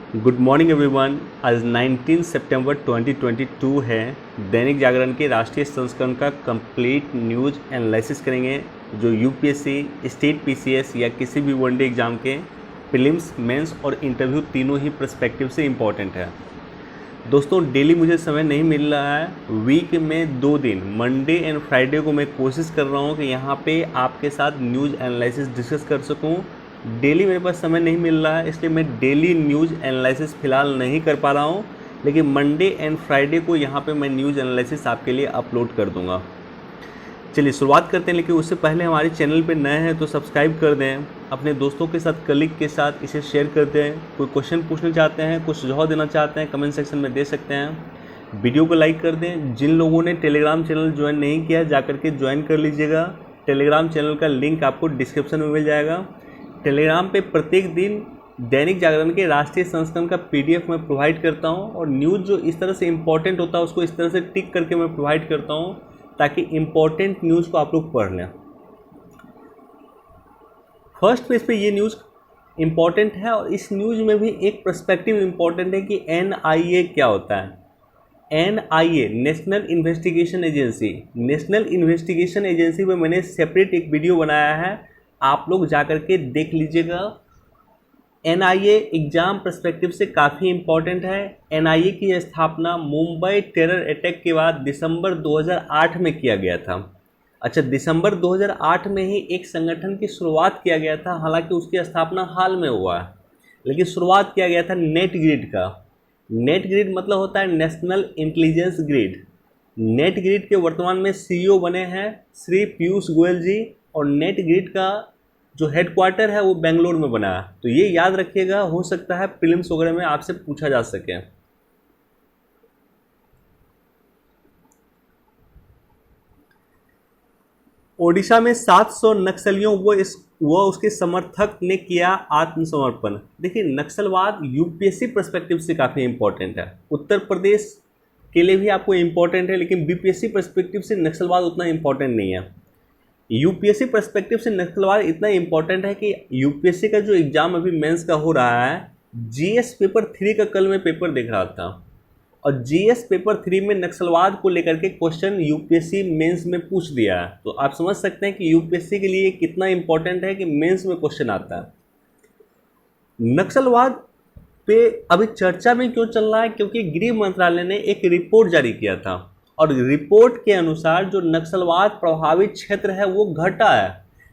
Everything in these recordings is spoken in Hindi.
Good morning everyone. आज 19 सितंबर 2022 है। दैनिक जागरण के राष्ट्रीय संस्करण का कंप्लीट न्यूज़ एनालिसिस करेंगे जो यूपीएससी, स्टेट पीसीएस या किसी भी वनडे एग्ज़ाम के प्रीलिम्स, मेंस और इंटरव्यू तीनों ही पर्सपेक्टिव से इम्पॉर्टेंट है। दोस्तों, डेली मुझे समय नहीं मिल रहा है। वीक में 2 दिन, मंडे एंड फ्राइडे को मैं कोशिश कर रहा हूँ कि यहाँ पे आपके साथ न्यूज़ एनालिसिस डिस्कस कर सकूँ। डेली मेरे पास समय नहीं मिल रहा है, इसलिए मैं डेली न्यूज़ एनालिसिस फ़िलहाल नहीं कर पा रहा हूँ, लेकिन मंडे एंड फ्राइडे को यहाँ पे मैं न्यूज़ एनालिसिस आपके लिए अपलोड कर दूँगा। चलिए शुरुआत करते हैं, लेकिन उससे पहले हमारे चैनल पे नए हैं तो सब्सक्राइब कर दें, अपने दोस्तों के साथ, कलीग के साथ इसे शेयर कर दें। कोई क्वेश्चन पूछना चाहते हैं, कुछ सुझाव देना चाहते हैं, कमेंट सेक्शन में दे सकते हैं। वीडियो को लाइक कर दें। जिन लोगों ने टेलीग्राम चैनल ज्वाइन नहीं किया जा करके ज्वाइन कर लीजिएगा। टेलीग्राम चैनल का लिंक आपको डिस्क्रिप्शन में मिल जाएगा। टेलीग्राम पे प्रत्येक दिन दैनिक जागरण के राष्ट्रीय संस्करण का पीडीएफ मैं प्रोवाइड करता हूँ, और न्यूज़ जो इस तरह से इम्पोर्टेंट होता है उसको इस तरह से टिक करके मैं प्रोवाइड करता हूँ ताकि इम्पोर्टेंट न्यूज़ को आप लोग पढ़ लें। फर्स्ट पेज पे ये न्यूज़ इम्पॉर्टेंट है, और इस न्यूज़ में भी एक पर्सपेक्टिव इम्पॉर्टेंट है कि एनआईए क्या होता है। NIA, national investigation agency. National investigation agency में मैंने सेपरेट एक वीडियो बनाया है, आप लोग जा कर के देख लीजिएगा। एनआईए एग्जाम पर्सपेक्टिव से काफ़ी इम्पॉर्टेंट है। एनआईए की स्थापना मुंबई टेरर अटैक के बाद दिसंबर 2008 में किया गया था। अच्छा, दिसंबर 2008 में ही एक संगठन की शुरुआत किया गया था, हालांकि उसकी स्थापना हाल में हुआ है, लेकिन शुरुआत किया गया था नेट ग्रिड का। नेट ग्रिड मतलब होता है national intelligence grid. Net grid के वर्तमान में सीईओ बने हैं श्री पीयूष गोयल जी, और नेट ग्रिड का जो हेडक्वार्टर है वो बेंगलोर में बना है। तो ये याद रखिएगा, हो सकता है प्रीलिम्स वगैरह में आपसे पूछा जा सके। ओडिशा में 700 नक्सलियों व उसके समर्थक ने किया आत्मसमर्पण। देखिए, नक्सलवाद यूपीएससी पर्सपेक्टिव से काफ़ी इंपॉर्टेंट है। उत्तर प्रदेश के लिए भी आपको इम्पोर्टेंट है, लेकिन बीपीएससी पर्सपेक्टिव से नक्सलवाद उतना इम्पोर्टेंट नहीं है। यूपीएससी पर्सपेक्टिव से नक्सलवाद इतना इम्पोर्टेंट है कि यूपीएससी का जो एग्ज़ाम अभी मेंस का हो रहा है, जीएस पेपर 3 का कल मैं पेपर देख रहा था, और जीएस पेपर 3 में नक्सलवाद को लेकर के क्वेश्चन यूपीएससी मेंस में पूछ दिया है। तो आप समझ सकते हैं कि यूपीएससी के लिए कितना इम्पोर्टेंट है कि मेंस में क्वेश्चन आता है। नक्सलवाद पे अभी चर्चा में क्यों चल रहा है? क्योंकि गृह मंत्रालय ने एक रिपोर्ट जारी किया था, और रिपोर्ट के अनुसार जो नक्सलवाद प्रभावित क्षेत्र है वो घटा है।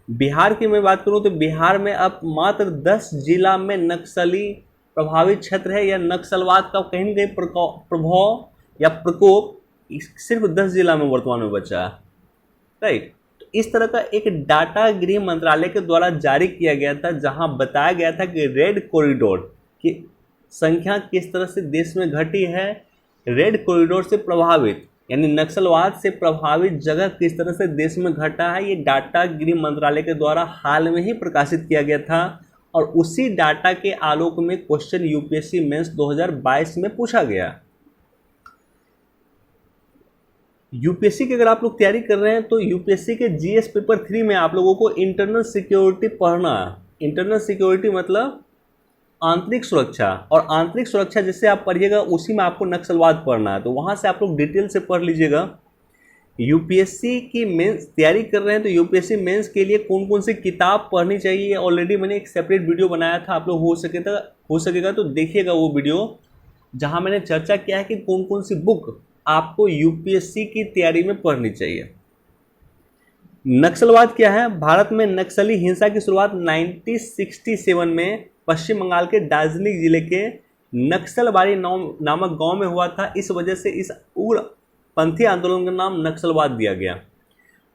बिहार की मैं बात करूं तो बिहार में अब मात्र 10 जिला में नक्सली प्रभावित क्षेत्र है, या नक्सलवाद का कहीं न कहीं प्रभाव या प्रकोप सिर्फ 10 जिला में वर्तमान में बचा है। राइट। तो इस तरह का एक डाटा गृह मंत्रालय के द्वारा जारी किया गया था, जहां बताया गया था कि रेड कॉरिडोर की संख्या किस तरह से देश में घटी है। रेड कॉरिडोर से प्रभावित यानी नक्सलवाद से प्रभावित जगह किस तरह से देश में घटा है, ये डाटा गृह मंत्रालय के द्वारा हाल में ही प्रकाशित किया गया था, और उसी डाटा के आलोक में क्वेश्चन यूपीएससी मेंस 2022 में पूछा गया। यूपीएससी की अगर आप लोग तैयारी कर रहे हैं तो यूपीएससी के जीएस पेपर 3 में आप लोगों को इंटरनल सिक्योरिटी पढ़ना है। इंटरनल सिक्योरिटी मतलब आंतरिक सुरक्षा, और आंतरिक सुरक्षा जिससे आप पढ़िएगा उसी में आपको नक्सलवाद पढ़ना है, तो वहाँ से आप लोग डिटेल से पढ़ लीजिएगा। यूपीएससी की मेंस तैयारी कर रहे हैं तो यूपीएससी मेंस के लिए कौन कौन सी किताब पढ़नी चाहिए, ऑलरेडी मैंने एक सेपरेट वीडियो बनाया था, आप लोग हो सकेगा तो देखिएगा वो वीडियो, जहाँ मैंने चर्चा किया है कि कौन कौन सी बुक आपको यूपीएससी की तैयारी में पढ़नी चाहिए। नक्सलवाद क्या है? भारत में नक्सली हिंसा की शुरुआत 1967 में पश्चिम बंगाल के दार्जिलिंग जिले के नक्सलबाड़ी नामक गांव में हुआ था। इस वजह से इस उग्रपंथी आंदोलन का नाम नक्सलवाद दिया गया।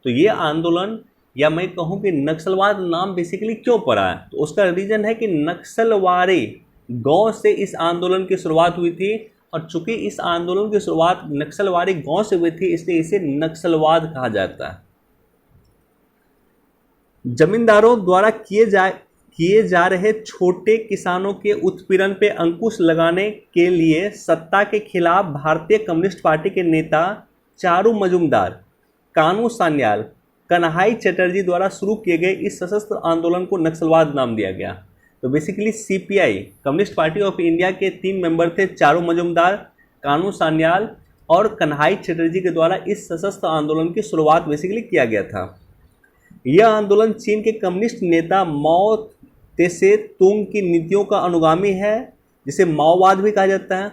तो ये आंदोलन, या मैं कहूँ कि नक्सलवाद नाम बेसिकली क्यों पड़ा है, तो उसका रीज़न है कि नक्सलवाड़ी गांव से इस आंदोलन की शुरुआत हुई थी, और चूंकि इस आंदोलन की शुरुआत नक्सलवाड़ी गांव से हुई थी, इसलिए इसे नक्सलवाद कहा जाता है। जमींदारों द्वारा किए जा रहे छोटे किसानों के उत्पीड़न पे अंकुश लगाने के लिए सत्ता के खिलाफ भारतीय कम्युनिस्ट पार्टी के नेता चारू मजूमदार, कानू सान्याल, कन्हाई चटर्जी द्वारा शुरू किए गए इस सशस्त्र आंदोलन को नक्सलवाद नाम दिया गया। तो basically CPI, communist party of India के 3 मेंबर थे, चारू मजुमदार, कानू सान्याल और कन्हई चटर्जी के द्वारा इस सशस्त्र आंदोलन की शुरुआत बेसिकली किया गया था। यह आंदोलन चीन के कम्युनिस्ट नेता माओ त्से तुंग की नीतियों का अनुगामी है, जिसे माओवाद भी कहा जाता है,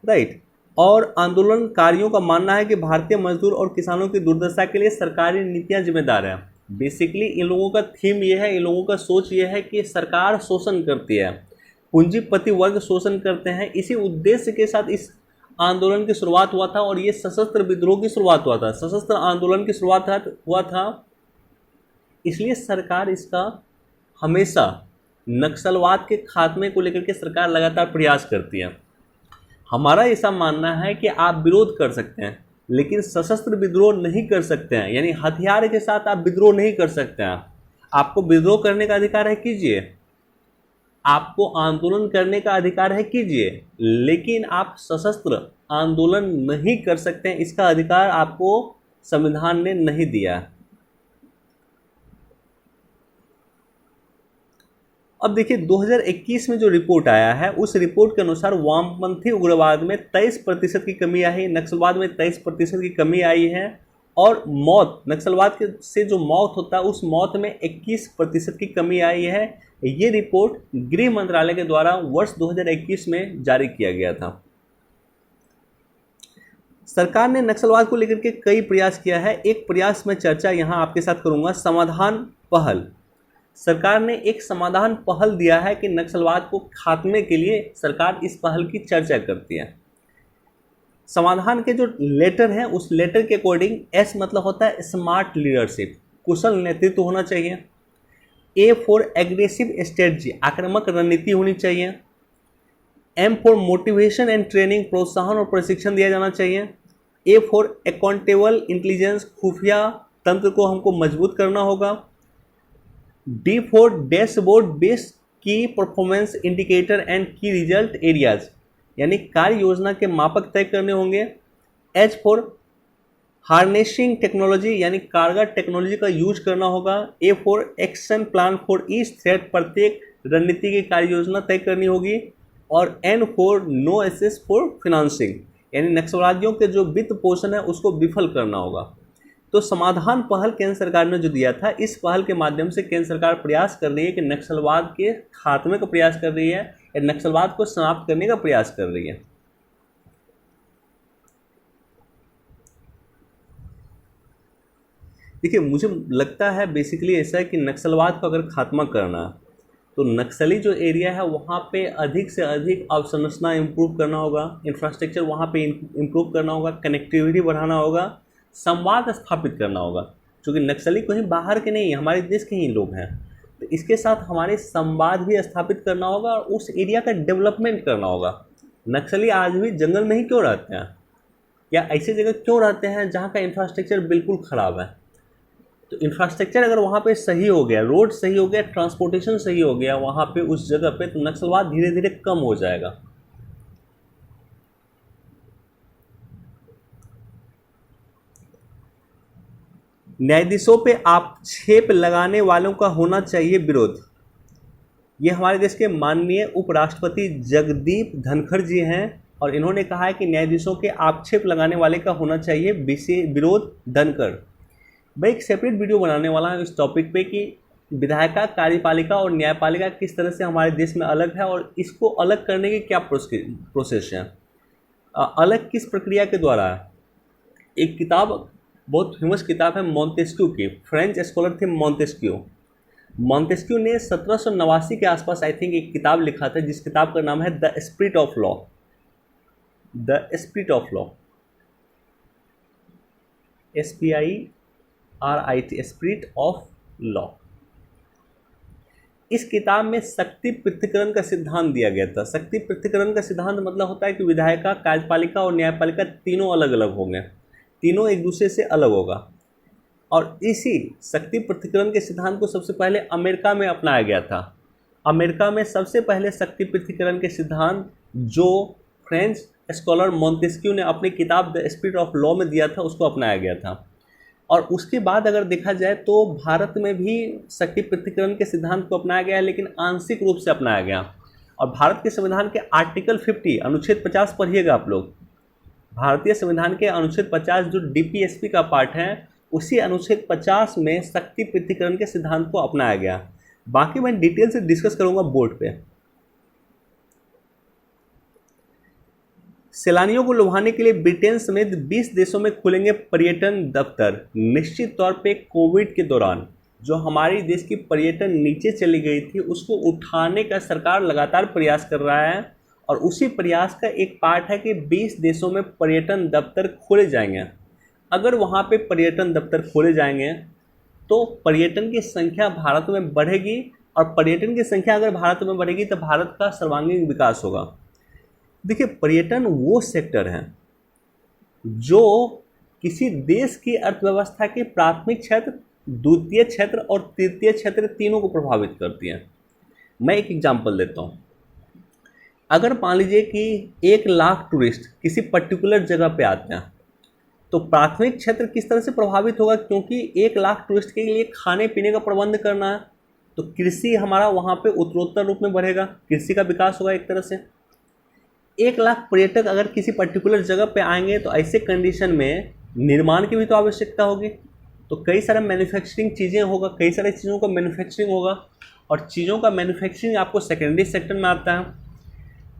राइट। और आंदोलनकारियों का मानना है कि भारतीय मजदूर और किसानों की दुर्दशा के लिए सरकारी नीतियां जिम्मेदार हैं। बेसिकली इन लोगों का थीम ये है, इन लोगों का सोच ये है कि सरकार शोषण करती है, पूंजीपति वर्ग शोषण करते हैं। इसी उद्देश्य के साथ इस आंदोलन की शुरुआत हुआ था और ये सशस्त्र विद्रोह की शुरुआत हुआ था, सशस्त्र आंदोलन की शुरुआत हुआ था। इसलिए सरकार इसका हमेशा नक्सलवाद के खात्मे को लेकर के सरकार लगातार प्रयास करती है। हमारा ऐसा मानना है कि आप विरोध कर सकते हैं लेकिन सशस्त्र विद्रोह नहीं कर सकते हैं, यानी हथियार के साथ आप विद्रोह नहीं कर सकते हैं। आपको विद्रोह करने का अधिकार है, कीजिए, आपको आंदोलन करने का अधिकार है, कीजिए, लेकिन आप सशस्त्र आंदोलन नहीं कर सकते हैं, इसका अधिकार आपको संविधान ने नहीं दिया। अब देखिए 2021 में जो रिपोर्ट आया है उस रिपोर्ट के अनुसार वामपंथी उग्रवाद में 23% की कमी आई है, नक्सलवाद में 23% की कमी आई है और मौत, नक्सलवाद से जो मौत होता है उस मौत में 21% की कमी आई है। ये रिपोर्ट गृह मंत्रालय के द्वारा वर्ष 2021 में जारी किया गया था। सरकार ने नक्सलवाद को लेकर के कई प्रयास किया है। एक प्रयास में चर्चा यहाँ आपके साथ करूँगा, समाधान पहल। सरकार ने एक समाधान पहल दिया है कि नक्सलवाद को खात्मे के लिए सरकार इस पहल की चर्चा करती है। समाधान के जो लेटर हैं उस लेटर के अकॉर्डिंग एस मतलब होता है स्मार्ट लीडरशिप, कुशल नेतृत्व होना चाहिए। ए फॉर एग्रेसिव स्ट्रेटजी, आक्रामक रणनीति होनी चाहिए। M for motivation and training, प्रोत्साहन और प्रशिक्षण दिया जाना चाहिए। ए फॉर अकाउंटेबल इंटेलिजेंस, खुफिया तंत्र को हमको मजबूत करना होगा। डी फॉर डैशबोर्ड बेस्ड की परफॉर्मेंस इंडिकेटर एंड की रिजल्ट एरियाज, यानी कार्य योजना के मापक तय करने होंगे। एच फॉर हार्नेसिंग टेक्नोलॉजी, यानी कारगर टेक्नोलॉजी का यूज करना होगा। A for action plan for each threat, प्रत्येक रणनीति की कार्य योजना तय करनी होगी। और N for no access for financing, यानी नक्सलवादियों के जो वित्त पोषण है उसको विफल करना होगा। तो समाधान पहल केंद्र सरकार ने जो दिया था, इस पहल के माध्यम से केंद्र सरकार प्रयास कर रही है कि नक्सलवाद के खात्मे का प्रयास कर रही है या नक्सलवाद को समाप्त करने का प्रयास कर रही है। देखिए मुझे लगता है बेसिकली ऐसा है कि नक्सलवाद को अगर खात्मा करना तो नक्सली जो एरिया है वहाँ पे अधिक से अधिक अवसंरचना इम्प्रूव करना होगा, इंफ्रास्ट्रक्चर वहाँ पे इम्प्रूव करना होगा, कनेक्टिविटी बढ़ाना होगा, संवाद स्थापित करना होगा। क्योंकि नक्सली कहीं बाहर के नहीं, हमारे देश के ही लोग हैं, तो इसके साथ हमारे संवाद भी स्थापित करना होगा और उस एरिया का डेवलपमेंट करना होगा। नक्सली आज भी जंगल में ही क्यों रहते हैं या ऐसी जगह क्यों रहते हैं जहाँ का इंफ्रास्ट्रक्चर बिल्कुल ख़राब है? तो इंफ्रास्ट्रक्चर अगर वहाँ पे सही हो गया, रोड सही हो गया, ट्रांसपोर्टेशन सही हो गया वहाँ पे उस जगह पे, तो नक्सलवाद धीरे धीरे कम हो जाएगा। न्यायाधीशों पे आक्षेप लगाने वालों का होना चाहिए विरोध। ये हमारे देश के माननीय उपराष्ट्रपति जगदीप धनखड़ जी हैं और इन्होंने कहा है कि न्यायाधीशों के आक्षेप लगाने वाले का होना चाहिए विरोध। धनखड़, मैं एक सेपरेट वीडियो बनाने वाला हूँ इस टॉपिक पे कि विधायिका, कार्यपालिका और न्यायपालिका किस तरह से हमारे देश में अलग है और इसको अलग करने की क्या प्रोसेस है, अलग किस प्रक्रिया के द्वारा। एक किताब, बहुत फेमस किताब है मॉन्टेस्क्यू की, फ्रेंच स्कॉलर थे मॉन्टेस्क्यू। मॉन्टेस्क्यू ने 1789 के आसपास आई थिंक एक किताब लिखा था जिस किताब का नाम है the spirit of law. The spirit of law, SPIRIT, spirit of law. इस किताब में शक्ति पृथक्करण का सिद्धांत दिया गया था। शक्ति पृथक्करण का सिद्धांत मतलब होता है कि विधायिका, कार्यपालिका और न्यायपालिका तीनों अलग अलग होंगे, तीनों एक दूसरे से अलग होगा। और इसी शक्ति पृथक्करण के सिद्धांत को सबसे पहले अमेरिका में अपनाया गया था। अमेरिका में सबसे पहले शक्ति पृथक्करण के सिद्धांत जो फ्रेंच स्कॉलर मॉन्टेस्क्यू ने अपनी किताब द स्पिरिट ऑफ लॉ में दिया था उसको अपनाया गया था। और उसके बाद अगर देखा जाए तो भारत में भी शक्ति पृथक्करण के सिद्धांत को अपनाया गया, लेकिन आंशिक रूप से अपनाया गया। और भारत के संविधान के आर्टिकल 50 अनुच्छेद 50 पढ़िएगा आप लोग। भारतीय संविधान के अनुच्छेद 50 जो डीपीएसपी का पार्ट है, उसी अनुच्छेद 50 में शक्ति पृथक्करण के सिद्धांत को अपनाया गया। बाकी मैं डिटेल से डिस्कस करूंगा बोर्ड पे। सैलानियों को लुभाने के लिए ब्रिटेन समेत 20 देशों में खुलेंगे पर्यटन दफ्तर। निश्चित तौर पे कोविड के दौरान जो हमारी देश की पर्यटन नीचे चली गई थी, उसको उठाने का सरकार लगातार प्रयास कर रहा है, और उसी प्रयास का एक पार्ट है कि 20 देशों में पर्यटन दफ्तर खोले जाएंगे। अगर वहाँ पे पर्यटन दफ्तर खोले जाएंगे तो पर्यटन की संख्या भारत में बढ़ेगी, और पर्यटन की संख्या अगर भारत में बढ़ेगी तो भारत का सर्वांगीण विकास होगा। देखिए, पर्यटन वो सेक्टर है जो किसी देश की अर्थव्यवस्था के प्राथमिक क्षेत्र, द्वितीय क्षेत्र और तृतीय क्षेत्र तीनों को प्रभावित करती है। मैं एक एग्जांपल देता हूँ। अगर मान लीजिए कि 1 लाख टूरिस्ट किसी पर्टिकुलर जगह पे आते हैं, तो प्राथमिक क्षेत्र किस तरह से प्रभावित होगा, क्योंकि 1 लाख टूरिस्ट के लिए खाने पीने का प्रबंध करना है, तो कृषि हमारा वहाँ पे उत्तरोत्तर रूप में बढ़ेगा, कृषि का विकास होगा एक तरह से। 1 लाख पर्यटक अगर किसी पर्टिकुलर जगह पे आएंगे तो ऐसे कंडीशन में निर्माण की भी तो आवश्यकता होगी, तो कई सारे मैन्युफैक्चरिंग चीज़ें होगा, कई सारे चीज़ों का मैन्युफैक्चरिंग होगा, और चीज़ों का मैन्युफैक्चरिंग आपको सेकेंडरी सेक्टर में आता है।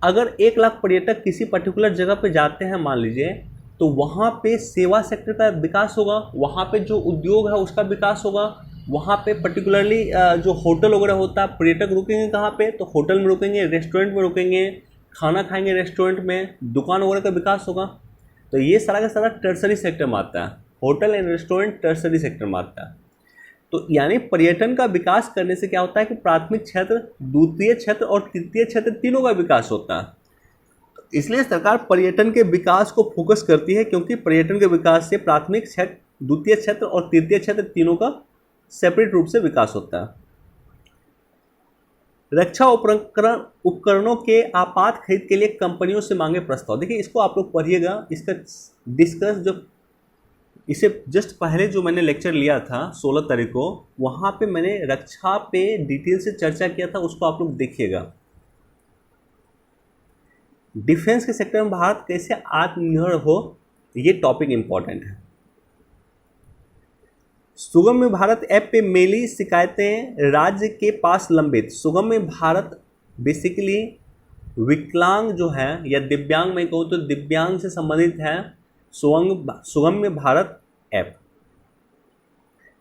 अगर 1 लाख पर्यटक किसी पर्टिकुलर जगह पे जाते हैं मान लीजिए, तो वहाँ पे सेवा सेक्टर का विकास होगा, वहाँ पे जो उद्योग है उसका विकास होगा, वहाँ पे पर्टिकुलरली जो होटल वगैरह होता है, पर्यटक रुकेंगे कहाँ पे, तो होटल में रुकेंगे, रेस्टोरेंट में रुकेंगे, खाना खाएंगे रेस्टोरेंट में, दुकान वगैरह का विकास होगा। तो ये सारा का सारा टर्सरी सेक्टर में आता है, hotel and restaurant tertiary sector में आता है। तो यानी पर्यटन का विकास करने से क्या होता है कि प्राथमिक क्षेत्र, द्वितीय क्षेत्र और तृतीय क्षेत्र तीनों का विकास होता है। तो इसलिए सरकार पर्यटन के विकास को फोकस करती है, क्योंकि पर्यटन के विकास से प्राथमिक क्षेत्र, द्वितीय क्षेत्र और तृतीय क्षेत्र तीनों का सेपरेट रूप से विकास होता है। रक्षा उपकरणों के आपात खरीद के लिए कंपनियों से मांगे प्रस्ताव। देखिए, इसको आप लोग पढ़िएगा, इसका डिस्कस जो इसे जस्ट पहले जो मैंने लेक्चर लिया था 16 तारीख को, वहाँ पे मैंने रक्षा पे डिटेल से चर्चा किया था, उसको आप लोग देखिएगा। डिफेंस के सेक्टर में भारत कैसे आत्मनिर्भर हो, ये टॉपिक इंपॉर्टेंट है। सुगम्य भारत ऐप पे मिली शिकायतें राज्य के पास लंबित। सुगम्य भारत बेसिकली विकलांग जो है या दिव्यांग, मैं कहूँ तो दिव्यांग से संबंधित है। सुगम्य भारत ऐप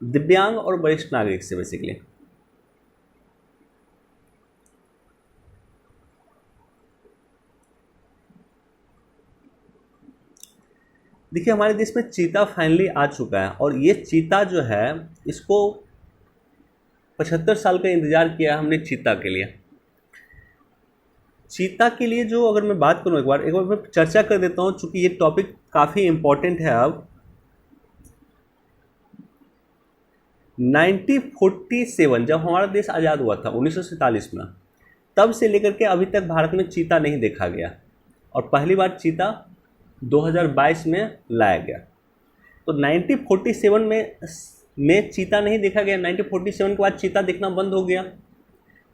दिव्यांग और वरिष्ठ नागरिक से बेसिकली। देखिए, हमारे देश में चीता फाइनली आ चुका है, और ये चीता जो है, इसको 75 साल का इंतजार किया हमने चीता के लिए। चीता के लिए जो अगर मैं बात करूं, एक बार मैं चर्चा कर देता हूं, चूंकि ये टॉपिक काफ़ी इम्पोर्टेंट है। अब 1947 जब हमारा देश आज़ाद हुआ था 1947 में, तब से लेकर के अभी तक भारत में चीता नहीं देखा गया, और पहली बार चीता 2022 में लाया गया। तो 1947 में चीता नहीं देखा गया। 1947 के बाद चीता दिखना बंद हो गया।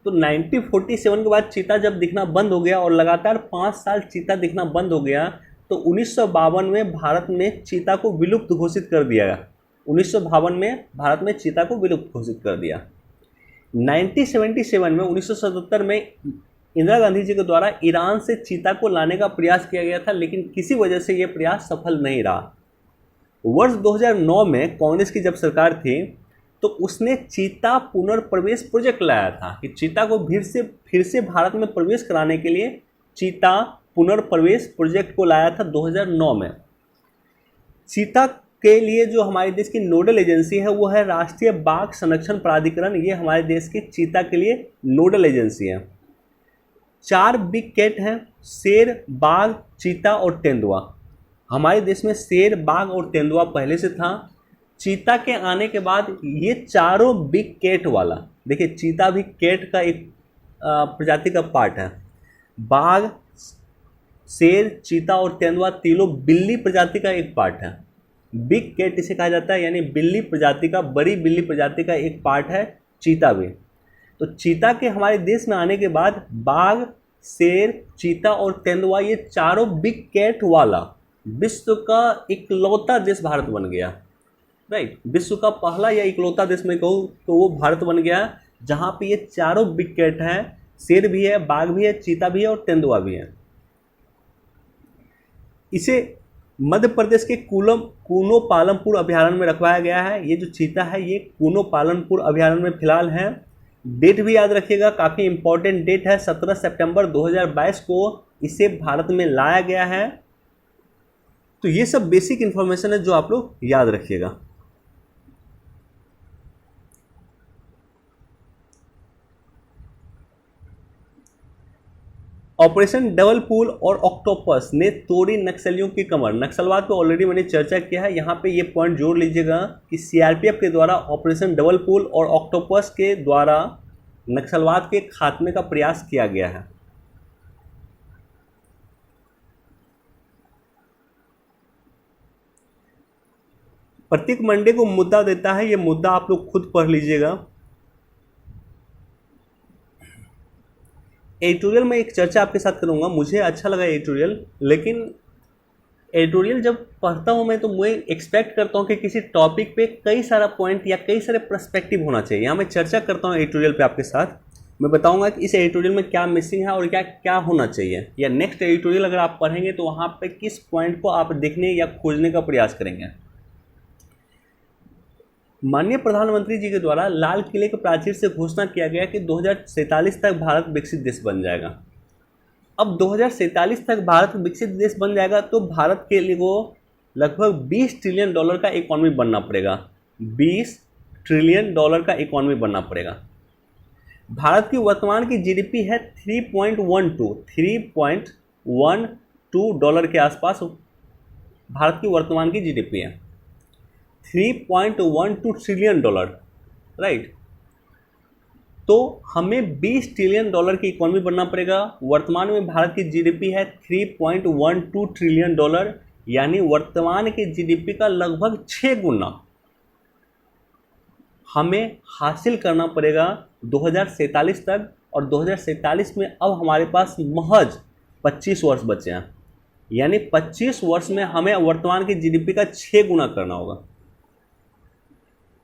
तो 1947 के बाद चीता जब दिखना बंद हो गया और लगातार 5 साल चीता दिखना बंद हो गया, तो 1952 में भारत में चीता को विलुप्त घोषित कर दिया गया। 1952 में भारत में चीता को विलुप्त घोषित कर दिया। 1977 में 1977 में इंदिरा गांधी जी के द्वारा ईरान से चीता को लाने का प्रयास किया गया था, लेकिन किसी वजह से यह प्रयास सफल नहीं रहा। वर्ष 2009 में कांग्रेस की जब सरकार थी, तो उसने चीता पुनर्प्रवेश प्रोजेक्ट लाया था कि चीता को फिर से भारत में प्रवेश कराने के लिए चीता पुनर्प्रवेश प्रोजेक्ट को लाया था 2009 में। चीता के लिए जो हमारे देश की नोडल एजेंसी है वो है राष्ट्रीय बाघ संरक्षण प्राधिकरण। ये हमारे देश की चीता के लिए नोडल एजेंसी है। 4 बिग कैट हैं, शेर, बाघ, चीता और तेंदुआ। हमारे देश में शेर, बाघ और तेंदुआ पहले से था। चीता के आने के बाद ये चारों बिग कैट वाला, देखिए चीता भी कैट का एक प्रजाति का पार्ट है। बाघ, शेर, चीता और तेंदुआ तीनों बिल्ली प्रजाति का एक पार्ट है। बिग कैट इसे कहा जाता है, यानी बिल्ली प्रजाति का, बड़ी बिल्ली प्रजाति का एक पार्ट है चीता भी। तो चीता के हमारे देश में आने के बाद बाघ, शेर, चीता और तेंदुआ, ये चारों बिग कैट वाला विश्व का इकलौता देश भारत बन गया। राइट, विश्व का पहला या इकलौता देश में कहूँ तो वो भारत बन गया, जहाँ पे ये चारों बिग कैट हैं, शेर भी है, बाघ भी है, चीता भी है और तेंदुआ भी है। इसे मध्य प्रदेश के कूनो पालमपुर अभयारण्य में रखवाया गया है। ये जो चीता है ये कूनो पालमपुर अभयारण्य में फिलहाल है। डेट भी याद रखिएगा, काफ़ी इंपॉर्टेंट डेट है, 17 सितंबर 2022 को इसे भारत में लाया गया है। तो ये सब बेसिक इंफॉर्मेशन है जो आप लोग याद रखिएगा। ऑपरेशन डबल पुल और ऑक्टोपस ने तोड़ी नक्सलियों की कमर। नक्सलवाद पे ऑलरेडी मैंने चर्चा किया है, यहाँ पे ये पॉइंट जोड़ लीजिएगा कि सीआरपीएफ के द्वारा ऑपरेशन डबल पुल और ऑक्टोपस के द्वारा नक्सलवाद के खात्मे का प्रयास किया गया है। प्रत्येक मंडे को मुद्दा देता है, ये मुद्दा आप लोग खुद पढ़ लीजिएगा। एडिटोरियल में एक चर्चा आपके साथ करूंगा, मुझे अच्छा लगा एडिटोरियल, लेकिन एडिटोरियल जब पढ़ता हूं मैं तो मैं एक्सपेक्ट करता हूं कि किसी टॉपिक पे कई सारा पॉइंट या कई सारे पर्सपेक्टिव होना चाहिए। यहाँ मैं चर्चा करता हूं एडिटोरियल पे आपके साथ, मैं बताऊंगा कि इस एडिटोरियल में क्या मिसिंग है और क्या क्या होना चाहिए, या नेक्स्ट एडिटोरियल अगर आप पढ़ेंगे तो वहाँ पर किस पॉइंट को आप देखने या खोजने का प्रयास करेंगे। माननीय प्रधानमंत्री जी के द्वारा लाल किले के प्राचीर से घोषणा किया गया कि 2047 तक भारत विकसित देश बन जाएगा। अब 2047 तक भारत विकसित देश बन जाएगा तो भारत के लिए वो लगभग $20 ट्रिलियन का इकॉनमी बनना पड़ेगा। $20 ट्रिलियन का इकॉनमी बनना पड़ेगा। भारत की वर्तमान की जीडीपी है 3.12 डॉलर के आसपास भारत की वर्तमान की जीडीपी है, 3.12 ट्रिलियन डॉलर। राइट, तो हमें $20 ट्रिलियन की इकोनॉमी बनना पड़ेगा। वर्तमान में भारत की जीडीपी है 3.12 ट्रिलियन डॉलर, यानी वर्तमान की जीडीपी का लगभग 6 गुना हमें हासिल करना पड़ेगा 2047 तक। और 2047 में अब हमारे पास महज 25 वर्ष बचे हैं, यानी 25 वर्ष में हमें वर्तमान की जीडीपी का 6 गुना करना होगा।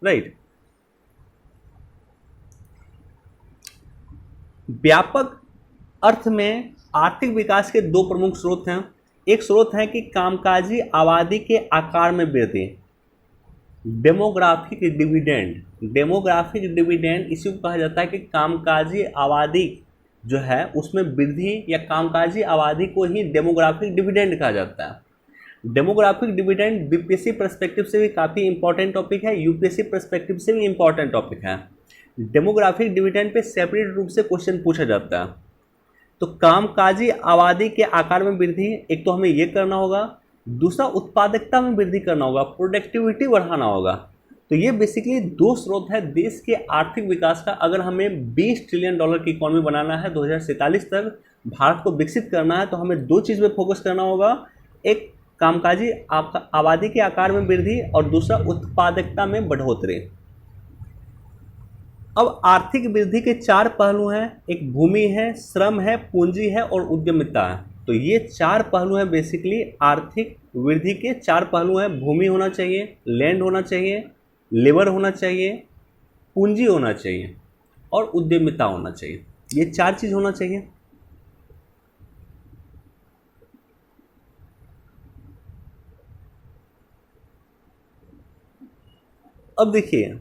राइट, व्यापक अर्थ में आर्थिक विकास के दो प्रमुख स्रोत हैं। एक स्रोत है कि कामकाजी आबादी के आकार में वृद्धि, डेमोग्राफिक डिविडेंड। डेमोग्राफिक डिविडेंड इसी को कहा जाता है कि कामकाजी आबादी जो है उसमें वृद्धि, या कामकाजी आबादी को ही डेमोग्राफिक डिविडेंड कहा जाता है। डेमोग्राफिक डिविडेंड बीपीएससी पर्सपेक्टिव से भी काफ़ी इंपॉर्टेंट टॉपिक है, यूपीएससी पर्सपेक्टिव से भी इंपॉर्टेंट टॉपिक है। डेमोग्राफिक डिविडेंड पे सेपरेट रूप से क्वेश्चन पूछा जाता है। तो कामकाजी आबादी के आकार में वृद्धि, एक तो हमें ये करना होगा, दूसरा उत्पादकता में वृद्धि करना होगा, प्रोडक्टिविटी बढ़ाना होगा। तो ये बेसिकली दो स्रोत है देश के आर्थिक विकास का। अगर हमें $20 ट्रिलियन की इकोनॉमी बनाना है 2047 तक, भारत को विकसित करना है, तो हमें दो चीज़ पे फोकस करना होगा, एक कामकाजी आबादी के आकार में वृद्धि और दूसरा उत्पादकता में बढ़ोतरी। अब आर्थिक वृद्धि के 4 पहलू हैं, एक भूमि है, श्रम है, पूंजी है और उद्यमिता है। तो ये 4 पहलू हैं बेसिकली आर्थिक वृद्धि के 4 पहलू हैं। भूमि होना चाहिए, लैंड होना चाहिए, लेबर होना चाहिए, पूंजी होना चाहिए और उद्यमिता होना चाहिए। ये 4 चीज़ होना चाहिए। अब देखिए,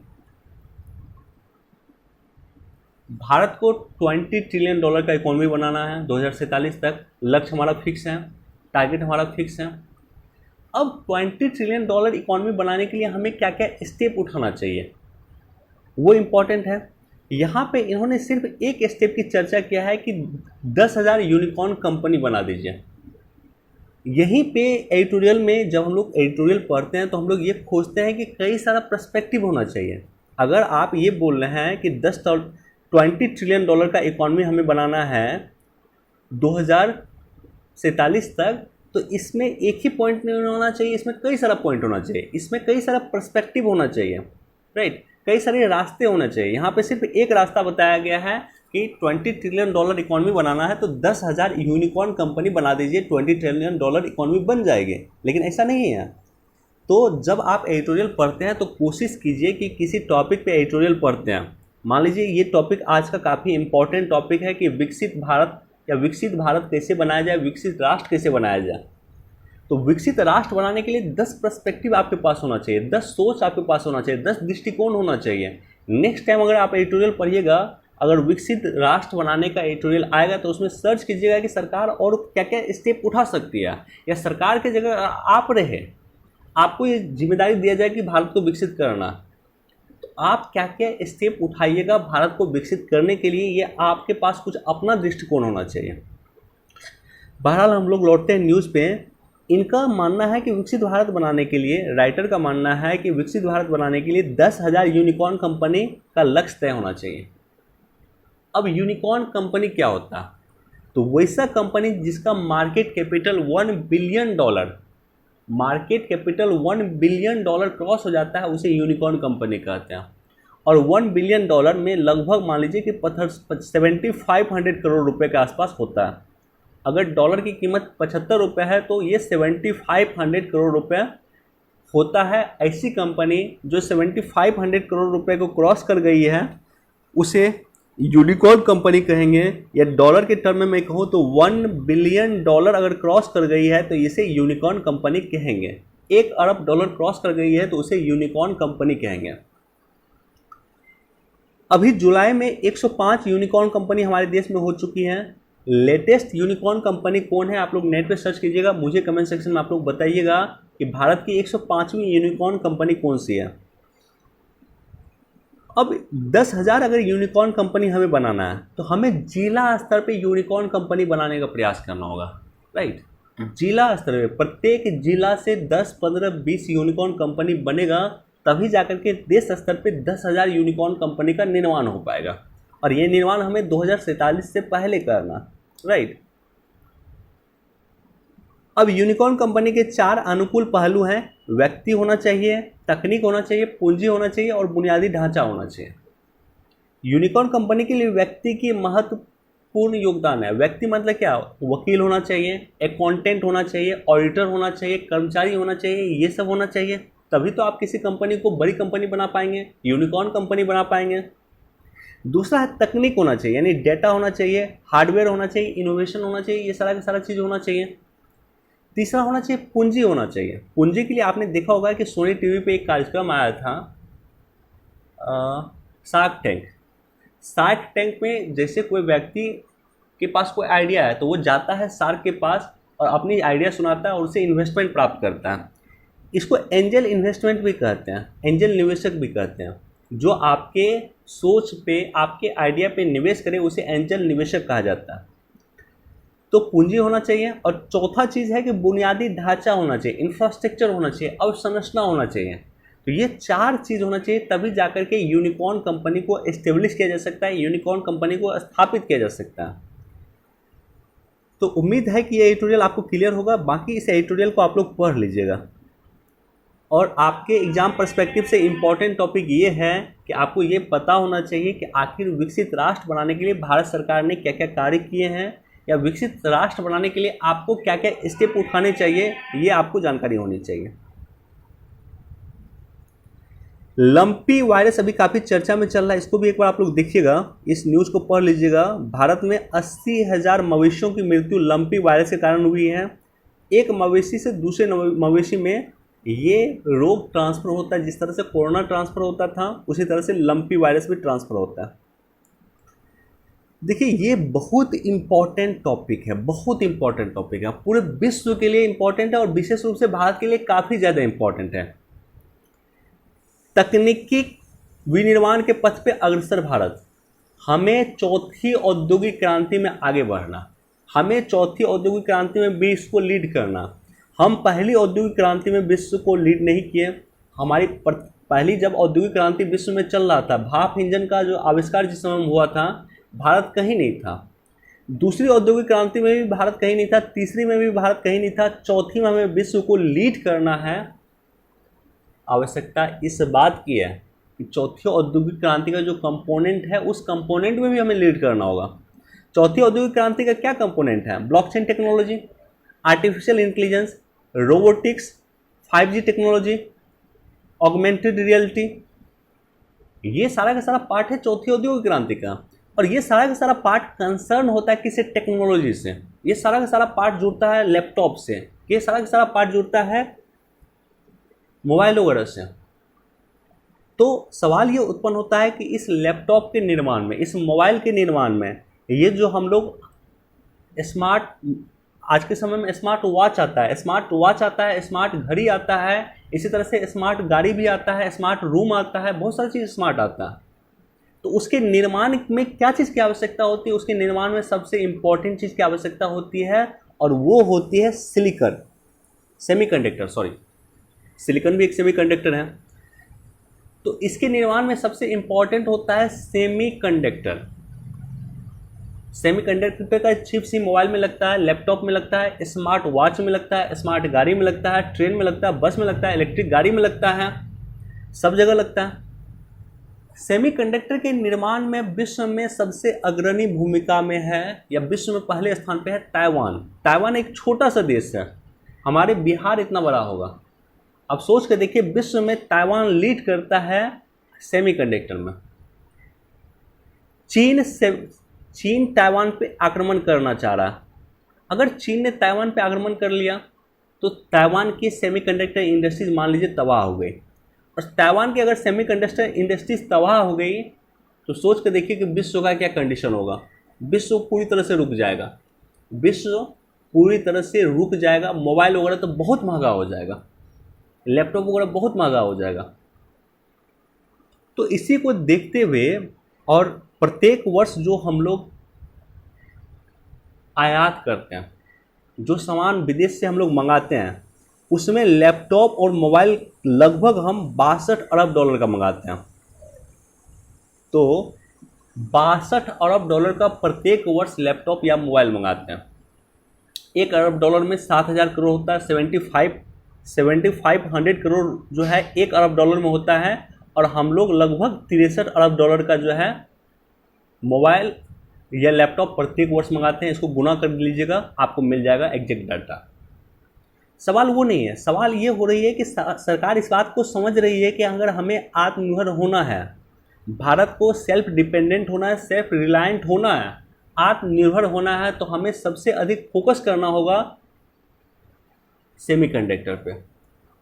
भारत को $20 ट्रिलियन का इकोनॉमी बनाना है 2047 तक, लक्ष्य हमारा फिक्स है, टारगेट हमारा फिक्स है। अब $20 ट्रिलियन इकोनॉमी बनाने के लिए हमें क्या क्या स्टेप उठाना चाहिए वो इम्पॉर्टेंट है। यहाँ पे इन्होंने सिर्फ एक स्टेप की चर्चा किया है कि 10,000 यूनिकॉर्न कंपनी बना दीजिए। यहीं पे एडिटोरियल में जब हम लोग एडिटोरियल पढ़ते हैं तो हम लोग ये खोजते हैं कि कई सारा पर्सपेक्टिव होना चाहिए। अगर आप ये बोल रहे हैं कि $20 ट्रिलियन का इकॉनमी हमें बनाना है 2047 तक, तो इसमें एक ही पॉइंट नहीं होना चाहिए, इसमें कई सारा पॉइंट होना चाहिए, इसमें कई सारा पर्सपेक्टिव होना चाहिए, राइट, कई सारे रास्ते होने चाहिए। यहाँ पे सिर्फ एक रास्ता बताया गया है कि $20 ट्रिलियन इकोनॉमी बनाना है तो 10,000 यूनिकॉर्न कंपनी बना दीजिए, $20 ट्रिलियन इकोनॉमी बन जाएगी, लेकिन ऐसा नहीं है। तो जब आप एडिटोरियल पढ़ते हैं तो कोशिश कीजिए कि किसी टॉपिक पे एडिटोरियल पढ़ते हैं, मान लीजिए ये टॉपिक आज का काफ़ी इंपॉर्टेंट टॉपिक है कि विकसित भारत या विकसित भारत कैसे बनाया जाए, विकसित राष्ट्र कैसे बनाया जाए। तो विकसित राष्ट्र बनाने के लिए 10 पर्सपेक्टिव आपके पास होना चाहिए, 10 सोच आपके पास होना चाहिए, 10 दृष्टिकोण होना चाहिए। नेक्स्ट टाइम अगर आप एडिटोरियल पढ़िएगा, अगर विकसित राष्ट्र बनाने का एडिटोरियल आएगा तो उसमें सर्च कीजिएगा कि सरकार और क्या क्या स्टेप उठा सकती है, या सरकार की जगह आप रहे, आपको ये जिम्मेदारी दिया जाए कि भारत को विकसित करना, तो आप क्या क्या स्टेप उठाइएगा भारत को विकसित करने के लिए, ये आपके पास कुछ अपना दृष्टिकोण होना चाहिए। बहरहाल हम लोग लौटते हैं न्यूज़ पे। इनका मानना है कि विकसित भारत बनाने के लिए, राइटर का मानना है कि विकसित भारत बनाने के लिए 10,000 यूनिकॉर्न कंपनी का लक्ष्य तय होना चाहिए। अब यूनिकॉर्न कंपनी क्या होता है? तो वैसा कंपनी जिसका market capital $1 billion, market capital $1 billion cross हो जाता है, उसे यूनिकॉर्न कंपनी कहते हैं। और $1 बिलियन में लगभग मान लीजिए कि 7,500 करोड़ रुपए के आसपास होता है। अगर डॉलर की कीमत 75 रुपये है तो ये 7,500 करोड़ रुपए होता है। ऐसी कंपनी जो 7,500 करोड़ रुपए को क्रॉस कर गई है उसे यूनिकॉर्न कंपनी कहेंगे, या डॉलर के टर्म में मैं कहूँ तो $1 बिलियन अगर क्रॉस कर गई है तो इसे यूनिकॉर्न कंपनी कहेंगे। $1 अरब क्रॉस कर गई है तो उसे यूनिकॉर्न कंपनी कहेंगे। अभी जुलाई में 105 यूनिकॉर्न कंपनी हमारे देश में हो चुकी हैं। लेटेस्ट यूनिकॉर्न कंपनी कौन है, आप लोग नेट पे सर्च कीजिएगा, मुझे कमेंट सेक्शन में आप लोग बताइएगा कि भारत की 105वीं यूनिकॉर्न कंपनी कौन सी है। अब 10,000 अगर यूनिकॉर्न कंपनी हमें बनाना है तो हमें जिला स्तर पे यूनिकॉर्न कंपनी बनाने का प्रयास करना होगा, राइट। जिला स्तर पे प्रत्येक जिला से 10, 15, 20 यूनिकॉर्न कंपनी बनेगा, तभी जाकर के देश स्तर पे 10,000 यूनिकॉर्न कंपनी का निर्माण हो पाएगा। और ये निर्माण हमें 2047 से पहले करना, राइट। अब यूनिकॉर्न कंपनी के 4 अनुकूल पहलू हैं। व्यक्ति होना चाहिए, तकनीक होना चाहिए, पूंजी होना चाहिए और बुनियादी ढांचा होना चाहिए। यूनिकॉर्न कंपनी के लिए व्यक्ति की महत्वपूर्ण योगदान है। व्यक्ति मतलब क्या? वकील होना चाहिए, अकाउंटेंट होना चाहिए, ऑडिटर होना चाहिए, कर्मचारी होना चाहिए, ये सब होना चाहिए, तभी तो आप किसी कंपनी को बड़ी कंपनी बना पाएंगे, यूनिकॉर्न कंपनी बना पाएंगे। दूसरा है तकनीक होना चाहिए, यानी डेटा होना चाहिए, हार्डवेयर होना चाहिए, इनोवेशन होना चाहिए, ये सारा का सारा चीज़ होना चाहिए। तीसरा होना चाहिए पूंजी होना चाहिए। पूंजी के लिए आपने देखा होगा कि सोनी टीवी पे एक कार्यक्रम आया था शार्क टैंक। शार्क टैंक में जैसे कोई व्यक्ति के पास कोई आइडिया है तो वो जाता है शार्क के पास और अपनी आइडिया सुनाता है और उससे इन्वेस्टमेंट प्राप्त करता है। इसको एंजल इन्वेस्टमेंट भी कहते हैं, एंजल निवेशक भी कहते हैं। जो आपके सोच पे, आपके आइडिया पे निवेश करे उसे एंजल निवेशक कहा जाता है। तो पूंजी होना चाहिए। और चौथा चीज़ है कि बुनियादी ढांचा होना चाहिए, इंफ्रास्ट्रक्चर होना चाहिए, अवसंरचना होना चाहिए। तो ये 4 चीज़ होना चाहिए, तभी जाकर के यूनिकॉर्न कंपनी को एस्टेब्लिश किया जा सकता है, यूनिकॉर्न कंपनी को स्थापित किया जा सकता है। तो उम्मीद है कि ये एडिटोरियल आपको क्लियर होगा। बाकी इस एडिटोरियल को आप लोग पढ़ लीजिएगा। और आपके एग्जाम पर्सपेक्टिव से इम्पॉर्टेंट टॉपिक ये है कि आपको ये पता होना चाहिए कि आखिर विकसित राष्ट्र बनाने के लिए भारत सरकार ने क्या क्या कार्य किए हैं, या विकसित राष्ट्र बनाने के लिए आपको क्या क्या स्टेप उठाने चाहिए, ये आपको जानकारी होनी चाहिए। लंपी वायरस अभी काफ़ी चर्चा में चल रहा है, इसको भी एक बार आप लोग देखिएगा, इस न्यूज़ को पढ़ लीजिएगा। भारत में 80,000 मवेशियों की मृत्यु लंपी वायरस के कारण हुई है। एक मवेशी से दूसरे मवेशी में ये रोग ट्रांसफ़र होता है। जिस तरह से कोरोना ट्रांसफ़र होता था उसी तरह से लंपी वायरस भी ट्रांसफ़र होता है। देखिए ये बहुत इम्पॉर्टेंट टॉपिक है, बहुत इम्पॉर्टेंट टॉपिक है, पूरे विश्व के लिए इम्पॉर्टेंट है और विशेष रूप से भारत के लिए काफ़ी ज़्यादा इम्पॉर्टेंट है। तकनीकी विनिर्माण के पथ पे अग्रसर भारत। हमें चौथी औद्योगिक क्रांति में आगे बढ़ना, हमें चौथी औद्योगिक क्रांति में विश्व को लीड करना। हम पहली औद्योगिक क्रांति में विश्व को लीड नहीं किए। हमारी पहली जब औद्योगिक क्रांति विश्व में चल रहा था, भाप इंजन का जो आविष्कार जिस समय हुआ था, भारत कहीं नहीं था। दूसरी औद्योगिक क्रांति में भी भारत कहीं नहीं था, तीसरी में भी भारत कहीं नहीं था, चौथी में हमें विश्व को लीड करना है। आवश्यकता इस बात की है कि चौथी औद्योगिक क्रांति का जो कंपोनेंट है उस कंपोनेंट में भी हमें लीड करना होगा। चौथी औद्योगिक क्रांति का क्या कंपोनेंट है? Blockchain technology, artificial intelligence, robotics, 5G technology, augmented reality, ये सारा का सारा पार्ट है चौथी औद्योगिक क्रांति का। और ये सारा का सारा पार्ट कंसर्न होता है किसी टेक्नोलॉजी से, ये सारा का सारा पार्ट जुड़ता है लैपटॉप से, ये सारा का सारा पार्ट जुड़ता है मोबाइल वगैरह से। तो सवाल ये उत्पन्न होता है कि इस लैपटॉप के निर्माण में, इस मोबाइल के निर्माण में, ये जो हम लोग स्मार्ट, आज के समय में स्मार्ट वॉच आता है, स्मार्ट वॉच आता है, स्मार्ट घड़ी आता है, इसी तरह से स्मार्ट गाड़ी भी आता है, स्मार्ट रूम आता है, बहुत सारी चीज़ स्मार्ट आता है। तो उसके निर्माण में क्या चीज़ की आवश्यकता होती है? उसके निर्माण में सबसे इम्पॉर्टेंट चीज़ की आवश्यकता होती है, और वो होती है सिलिकॉन, सेमीकंडक्टर, सॉरी, सिलिकॉन भी एक सेमीकंडक्टर है। तो इसके निर्माण में सबसे इम्पॉर्टेंट होता है सेमीकंडक्टर। सेमीकंडक्टर का चिप सी मोबाइल में लगता है, लैपटॉप में लगता है, स्मार्ट वॉच में लगता है, स्मार्ट गाड़ी में लगता है, ट्रेन में लगता है, बस में लगता है, इलेक्ट्रिक गाड़ी में लगता है, सब जगह लगता है। सेमीकंडक्टर के निर्माण में विश्व में सबसे अग्रणी भूमिका में है, या विश्व में पहले स्थान पे है ताइवान। ताइवान एक छोटा सा देश है, हमारे बिहार इतना बड़ा होगा। अब सोच के देखिए, विश्व में ताइवान लीड करता है सेमीकंडक्टर में। चीन ताइवान पे आक्रमण करना चाह रहा है। अगर चीन ने ताइवान पे आक्रमण कर लिया तो ताइवान की सेमीकंडक्टर इंडस्ट्रीज मान लीजिए तबाह हो गई, और ताइवान की अगर सेमीकंडक्टर इंडस्ट्रीज तबाह हो गई तो सोच के देखिए कि विश्व का क्या कंडीशन होगा। विश्व पूरी तरह से रुक जाएगा, विश्व पूरी तरह से रुक जाएगा। मोबाइल वगैरह तो बहुत महंगा हो जाएगा, लैपटॉप वगैरह बहुत महंगा हो जाएगा। तो इसी को देखते हुए, और प्रत्येक वर्ष जो हम लोग आयात करते हैं, जो सामान विदेश से हम लोग मंगाते हैं, उसमें लैपटॉप और मोबाइल लगभग हम 62 अरब डॉलर का मंगाते हैं। तो 62 अरब डॉलर का प्रत्येक वर्ष लैपटॉप या मोबाइल मंगाते हैं। 1 अरब डॉलर में 7,000 करोड़ होता है, 7500 करोड़ जो है 1 अरब डॉलर में होता है, और हम लोग लगभग 63 अरब डॉलर का जो है मोबाइल या लैपटॉप प्रत्येक वर्ष मंगाते हैं। इसको गुना कर लीजिएगा, आपको मिल जाएगा एग्जैक्ट डाटा। सवाल वो नहीं है, सवाल ये हो रही है कि सरकार इस बात को समझ रही है कि अगर हमें आत्मनिर्भर होना है, भारत को सेल्फ डिपेंडेंट होना है, सेल्फ रिलायंट होना है, आत्मनिर्भर होना है, तो हमें सबसे अधिक फोकस करना होगा सेमीकंडक्टर पे।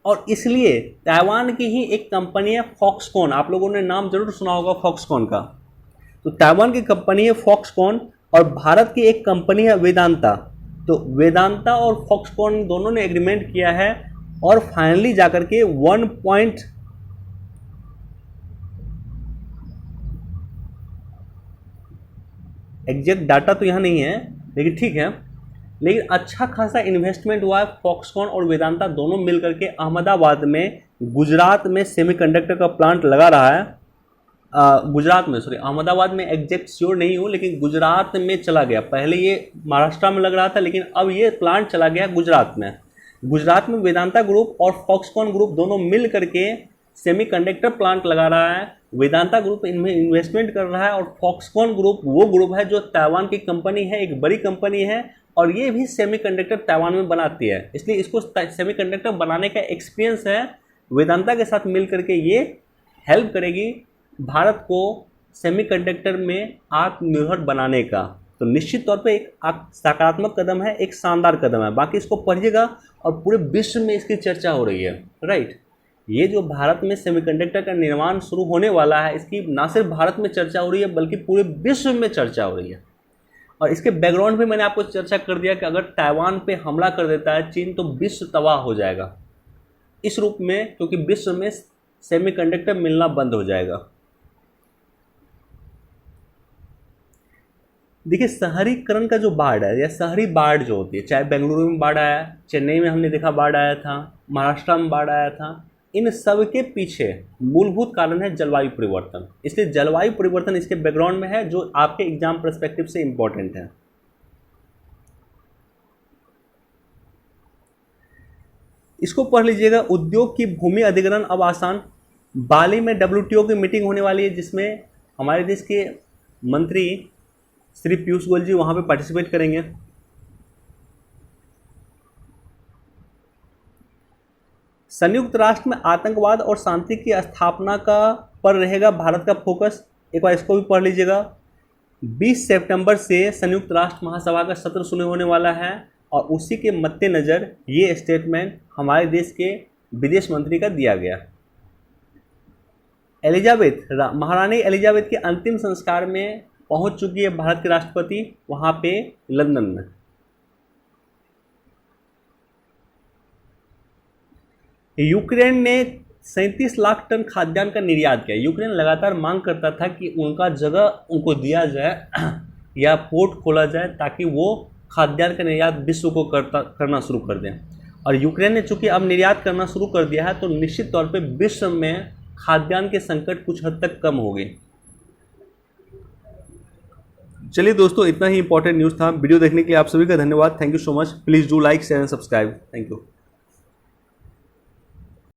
और इसलिए ताइवान की ही एक कंपनी है फॉक्सकॉन, आप लोगों ने नाम जरूर सुना होगा फॉक्सकॉन का। तो ताइवान की कंपनी है फॉक्सकॉन, और भारत की एक कंपनी है वेदांता। तो वेदांता और फॉक्सकॉन दोनों ने एग्रीमेंट किया है, और फाइनली जाकर के एग्जैक्ट डाटा तो यहाँ नहीं है, लेकिन ठीक है, लेकिन अच्छा खासा इन्वेस्टमेंट हुआ है। फॉक्सकॉन और वेदांता दोनों मिलकर के अहमदाबाद में, गुजरात में सेमीकंडक्टर का प्लांट लगा रहा है। गुजरात में, सॉरी, अहमदाबाद में एग्जैक्ट श्योर नहीं हूँ, लेकिन गुजरात में चला गया। पहले ये महाराष्ट्र में लग रहा था, लेकिन अब ये प्लांट चला गया गुजरात में। गुजरात में वेदांता ग्रुप और फॉक्सकॉन ग्रुप दोनों मिल करके सेमीकंडक्टर प्लांट लगा रहा है। वेदांता ग्रुप इनमें इन्वेस्टमेंट कर रहा है, और फॉक्सकॉन ग्रुप वो ग्रुप है जो ताइवान की कंपनी है, एक बड़ी कंपनी है, और ये भी सेमीकंडक्टर ताइवान में बनाती है। इसलिए इसको सेमीकंडक्टर बनाने का एक्सपीरियंस है। वेदांता के साथ मिल करके ये हेल्प करेगी भारत को सेमीकंडक्टर में आत्मनिर्भर बनाने का। तो निश्चित तौर पे एक सकारात्मक कदम है, एक शानदार कदम है। बाकी इसको पढ़िएगा, और पूरे विश्व में इसकी चर्चा हो रही है, राइट। ये जो भारत में सेमीकंडक्टर का निर्माण शुरू होने वाला है, इसकी ना सिर्फ भारत में चर्चा हो रही है, बल्कि पूरे विश्व में चर्चा हो रही है। और इसके बैकग्राउंड में मैंने आपको चर्चा कर दिया कि अगर ताइवान पे हमला कर देता है चीन, तो विश्व तबाह हो जाएगा इस रूप में, क्योंकि विश्व में सेमीकंडक्टर मिलना बंद हो जाएगा। देखिए, शहरीकरण का जो बाढ़ है, या शहरी बाढ़ जो होती है, चाहे बेंगलुरु में बाढ़ आया, चेन्नई में हमने देखा बाढ़ आया था, महाराष्ट्र में बाढ़ आया था, इन सब के पीछे मूलभूत कारण है जलवायु परिवर्तन। इसलिए जलवायु परिवर्तन इसके बैकग्राउंड में है, जो आपके एग्जाम पर्सपेक्टिव से इम्पोर्टेंट है। इसको पढ़ लीजिएगा, उद्योग की भूमि अधिग्रहण अब आसान। बाली में WTO की मीटिंग होने वाली है जिसमें हमारे देश के मंत्री श्री पीयूष गोयल जी वहाँ पे पार्टिसिपेट करेंगे। संयुक्त राष्ट्र में आतंकवाद और शांति की स्थापना का पर रहेगा भारत का फोकस। एक बार इसको भी पढ़ लीजिएगा। 20 सितंबर से संयुक्त राष्ट्र महासभा का सत्र शुरू होने वाला है और उसी के मद्देनज़र ये स्टेटमेंट हमारे देश के विदेश मंत्री का दिया गया। महारानी एलिजाबेथ के अंतिम संस्कार में पहुंच चुकी है भारत के राष्ट्रपति वहां पे लंदन में। यूक्रेन ने 37 लाख टन खाद्यान्न का निर्यात किया। यूक्रेन लगातार मांग करता था कि उनका जगह उनको दिया जाए या पोर्ट खोला जाए ताकि वो खाद्यान्न का निर्यात विश्व को करना शुरू कर दें, और यूक्रेन ने चूंकि अब निर्यात करना शुरू कर दिया है तो निश्चित तौर पे विश्व में खाद्यान्न के संकट कुछ हद तक कम हो गए। चलिए दोस्तों, इतना ही इंपॉर्टेंट न्यूज़ था। वीडियो देखने के लिए आप सभी का धन्यवाद। Thank you so much. Please do like share and subscribe. Thank you.